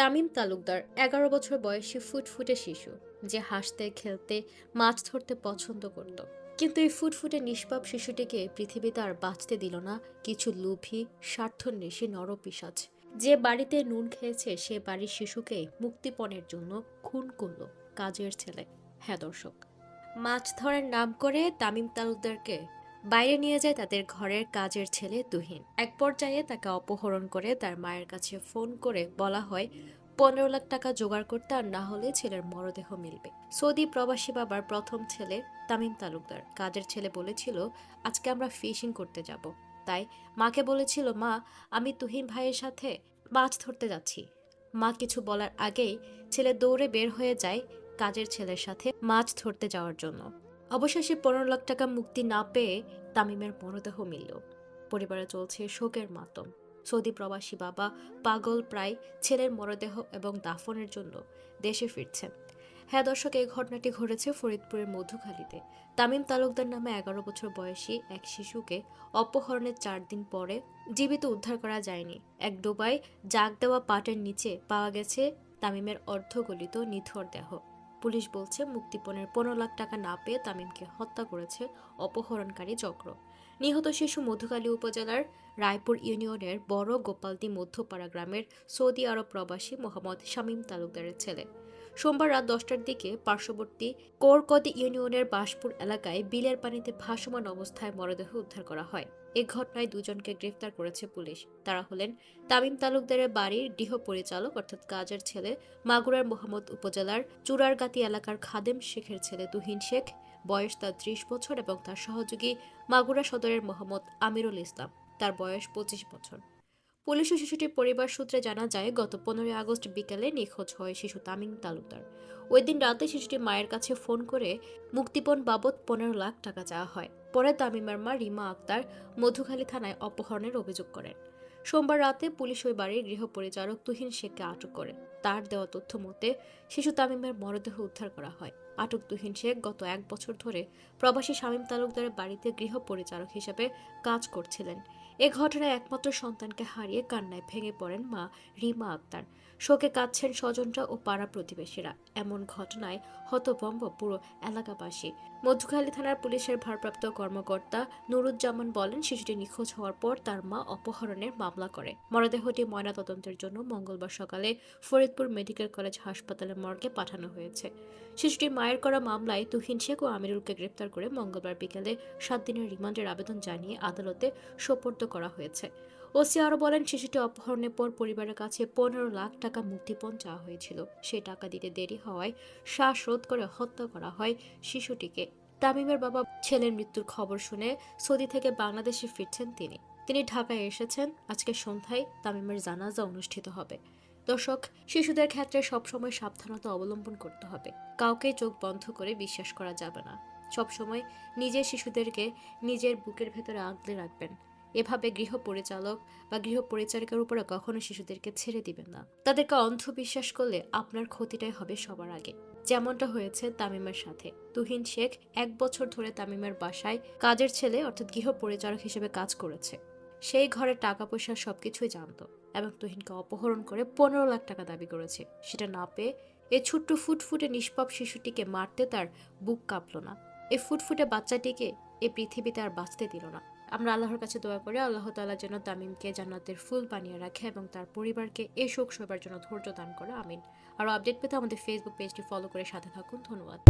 তামিম তালুকদার ১১ বছর বয়সী ফুটফুটে শিশু, যে হাসতে খেলতে মাছ ধরতে পছন্দ করত। কিন্তু এই ফুটফুটে নিষ্পাপ শিশুটিকে পৃথিবীতে আর বাঁচতে দিল না কিছু লোভী স্বার্থন্বেষী নরপিশাচ। যে বাড়িতে নুন খেয়েছে সে বাড়ির শিশুকে মুক্তিপণের জন্য খুন করল কাজের ছেলে। হ্যাঁ দর্শক, মাছ ধরার নাম করে তামিম তালুকদারকে বাইরে নিয়ে যায় তাদের ঘরের কাজের ছেলে তুহিন। এক পর্যায়ে তাকে অপহরণ করে তার মায়ের কাছে ফোন করে বলা হয় ১৫ লাখ টাকা জোগাড় করতে, আর না হলে ছেলের মরদেহ মিলবে। সৌদি প্রবাসী বাবার প্রথম ছেলে তামিম তালুকদার কাজের ছেলে বলেছিল, আজকে আমরা ফিশিং করতে যাব। তাই মাকে বলেছিল, মা, আমি তুহিন ভাইয়ের সাথে মাছ ধরতে যাচ্ছি। মা কিছু বলার আগেই ছেলে দৌড়ে বের হয়ে যায় কাজের ছেলের সাথে মাছ ধরতে যাওয়ার জন্য। অবশেষে ১৫ লাখ টাকা মুক্তি না পেয়ে তামিমের মরদেহ মিলল। পরিবারে চলছে শোকের মাতম। সৌদি প্রবাসী বাবা পাগল প্রায় ছেলের মরদেহ এবং দাফনের জন্য দেশে ফিরছেন। হ্যাঁ দর্শক, এই ঘটনাটি ঘটেছে ফরিদপুরের মধুখালীতে। তামিম তালুকদার নামে ১১ বছর বয়সী এক শিশুকে অপহরণের ৪ দিন পরে জীবিত উদ্ধার করা যায়নি। এক ডোবায় জাগ দেওয়া পাটের নিচে পাওয়া গেছে তামিমের অর্ধগলিত নিথর দেহ। পুলিশ বলছে, মুক্তিপণের ১৫ লাখ টাকা না পেয়ে তামিমকে হত্যা করেছে অপহরণকারী চক্র। নিহত শিশু মধুখালী উপজেলার রায়পুর ইউনিয়নের বড় গোপালদি মধ্যপাড়া গ্রামের সৌদি আরব প্রবাসী মোহাম্মদ শামীম তালুকদারের ছেলে। সোমবার রাত ১০টার দিকে পার্শ্ববর্তী কোরকদি ইউনিয়নের বাসপুর এলাকায় বিলের পানিতে ভাসমান অবস্থায় মরদেহ উদ্ধার করা হয়। এ ঘটনায় দুজনকে গ্রেফতার করেছে পুলিশ। তারা হলেন তামিম তালুকদারের বাড়ির গৃহ পরিচালক অর্থাৎ কাজের ছেলে, মাগুরার মোহাম্মদ উপজেলার চুরারগাতি এলাকার খাদেম শেখের ছেলে তুহিন শেখ, বয়স তার ৩০ বছর, এবং তার সহযোগী মাগুরা সদরের মোহাম্মদ আমিরুল ইসলাম, তার বয়স ২৫ বছর। পুলিশ ও শিশুটির পরিবার সূত্রে জানা যায়, গত ১৫ আগস্ট বিকেলে নিখোঁজ হয় শিশু তামিম তালুকদার। ওই দিন রাতে শিশুটি মায়ের কাছে ফোন করে মুক্তিপণ বাবদ ১৫ লাখ টাকা চাওয়া হয়। পরে তামিমের মা রিমা আক্তার মধুখালী থানায় অপহরণের অভিযোগ করেন। সোমবার রাতে পুলিশ ওই বাড়ির গৃহ পরিচালক তুহিন শেখকে আটক করে। তার দেওয়া তথ্য মতে শিশু তামিমের মরদেহ উদ্ধার করা হয়। আটক তুহিন শেখ গত ১ বছর ধরে প্রবাসী শামীম তালুকদারের বাড়িতে গৃহ পরিচারক হিসেবে কাজ করছিলেন। এ ঘটনায় একমাত্র সন্তানকে হারিয়ে কান্নায় ভেঙে পড়েন মা রিমা আক্তার। শোকে কাঁদছেন স্বজনরা ও পাড়া প্রতিবেশীরা। এমন ঘটনায় হতভম্ব পুরো এলাকাবাসী। মধুখালী থানার পুলিশের ভারপ্রাপ্ত কর্মকর্তা নুরুজ্জামান বলেন, শিশুটি নিখোঁজ হওয়ার পর তার মা অপহরণের মামলা করে। মরদেহটি ময়নাতদন্তের জন্য মঙ্গলবার সকালে ফরিদপুর মেডিকেল কলেজ হাসপাতালের মর্গে পাঠানো হয়েছে। শিশুটির মায়ের করা মামলায় তুহিন শেখ ও আমিরুলকে গ্রেপ্তার করে মঙ্গলবার বিকেলে ৭ দিনের রিমান্ডের আবেদন জানিয়ে আদালতে সোপর্দ করা হয়েছে। ওসি আরও বলেন, শিশুটি অপহরণের পর পরিবারের কাছে ১৫ লাখ টাকা মুক্তিপণ চাওয়া হয়েছিল। সেই টাকা দিতে দেরি হওয়ায় শ্বাসরোধ করে হত্যা করা হয় শিশুটিকে। তামিমের বাবা ছেলের মৃত্যুর খবর শুনে সৌদি থেকে বাংলাদেশে ফিরছেন তিনি ঢাকায় এসেছেন। আজকে সন্ধ্যায় তামিমের জানাজা অনুষ্ঠিত হবে। দর্শক, শিশুদের ক্ষেত্রে সবসময় সাবধানতা অবলম্বন করতে হবে। কাউকেই চোখ বন্ধ করে বিশ্বাস করা যাবে না। সবসময় নিজের শিশুদেরকে নিজের বুকের ভেতরে আগলে রাখবেন। এভাবে গৃহ পরিচালক বা গৃহ পরিচারিকার উপরে কখনো শিশুদেরকে ছেড়ে দিবেন না। তাদেরকে অন্ধবিশ্বাস করলে আপনার ক্ষতিটাই হবে সবার আগে। যেমনটা হয়েছে তামিমের সাথে। তুহিন শেখ ১ বছর ধরে তামিমের বাসায় কাজের ছেলে অর্থাৎ গৃহ পরিচারক হিসেবে কাজ করেছে। সেই ঘরে টাকা পয়সা সবকিছুই জানতো এবং তুহিনকে অপহরণ করে ১৫ লাখ টাকা দাবি করেছে। সেটা না পেয়ে এই ছোট্ট ফুটফুটে নিষ্পাপ শিশুটিকে মারতে তার বুক কাঁপল না। এই ফুটফুটে বাচ্চাটিকে এ পৃথিবীতে আর বাঁচতে দিল না। আমরা আল্লাহর কাছে দোয়া করি, আল্লাহ তাআলা যেন তামিমকে জান্নাতের ফুল বানিয়ে রাখে এবং তার পরিবারকে এই শোক সইবার জন্য ধৈর্য দান করে। আমিন। আরও আপডেট পেতে আমাদের ফেসবুক পেজটি ফলো করে সাথে থাকুন। ধন্যবাদ।